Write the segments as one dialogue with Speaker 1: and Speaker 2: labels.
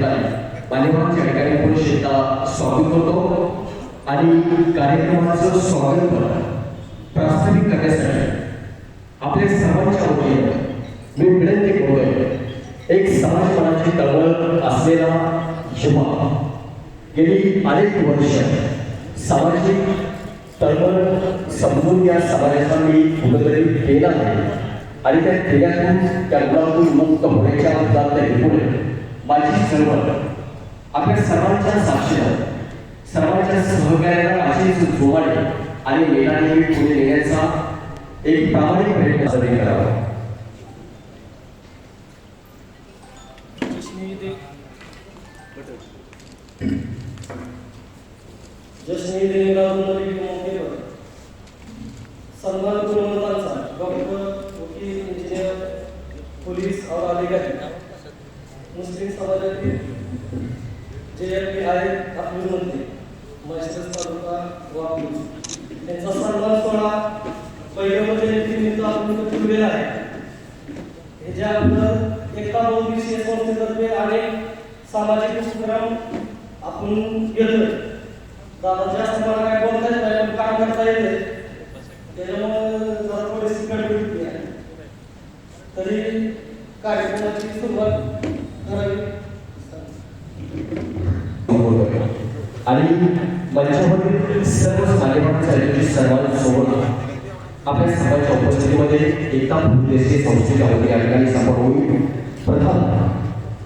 Speaker 1: निमित्ताने मान्यवरांच्या ठिकाणी पुरुष एकदा स्वागत करतो आणि कार्यक्रमाचं स्वागत प्रास्ताविक करण्यासाठी आपल्या सर्वांच्या वतीने मी विनंती करतोय। एक समाजमनाची तळमळ असलेला युवा गेली अनेक वर्ष सामाजिक तळमळ समजून या समाजाचा मी कुठेतरी केला आहे आणि त्या केल्यातून त्या गुणातून मुक्त होण्याच्या जबाबदारीमुळे माझी चळवळ आपल्या सर्वांच्या साक्षीने सर्वांच्या सहकार्याला अशीच जोमाने आणि वेगाने पुढे नेण्याचा एक प्रामाणिक प्रयत्न करावा।
Speaker 2: जश्नी देने का उन्नति के मौके पर सम्मान गुणवंतांचा डॉक्टर, वकील, इंजिनियर, पोलीस और अधिकारी मुस्लिम समाजातील जे आहेत आपले मंत्री महेश्वर तालुका वापी यांचा सन्मान सोहळा पहिल्या जयंतीनिमित्त आपण ठेवलेला आहे। हे ज्याबद्दल एका बहुदिवसीय संस्थेतर्फे अनेक सामाजिक उपक्रम आपण घेतोय। दादा जास्त मला काय बोलता येत नाही पण काम करता येते त्याच्यामुळे जरा थोडीशी गडबड आहे तरी कार्यक्रमाची सुरुवात करावी
Speaker 1: आणि मंचावरील सर्व मान्यवरांच्या सर्वांसोबत आपल्या सर्वांच्या उपस्थितीमध्ये एकता देशे संस्थेच्या वतीने या ठिकाणी संपन्न होईल। प्रथम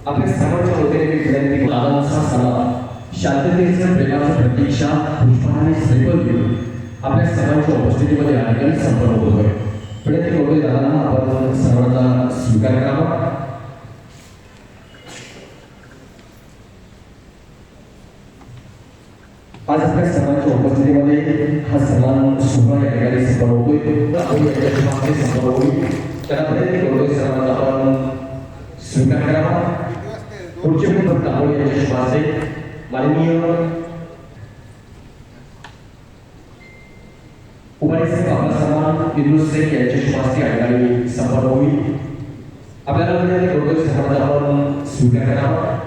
Speaker 1: आपल्या सर्वांच्या वतीने मी विनंती दादांचा सन्मान शांततेचं प्रेमाचं प्रतीक्षा पुष्पाने श्रीफळ घेऊन आपल्या सर्वांच्या उपस्थितीमध्ये या ठिकाणी संपन्न होतोय। विनंती करतोय दादांना आपण सर्वांना स्वीकार करावा। आज आपल्या सर्वांच्या उपस्थितीमध्ये हा सन्मान सोहळा या ठिकाणी संपन्न होतोय। त्याला विनंती करतोय सर्वांना आपण स्वीकार करावा। पुढचे पण तांबोळी यांच्या शुभाचे माननीय उपायुक्त आपला सन्मान इद्रुस शेख यांच्या शुभाचे या ठिकाणी संपन्न होईल। आपल्याला विनंती करतोय सर्वांना आपण स्वीकार करावा।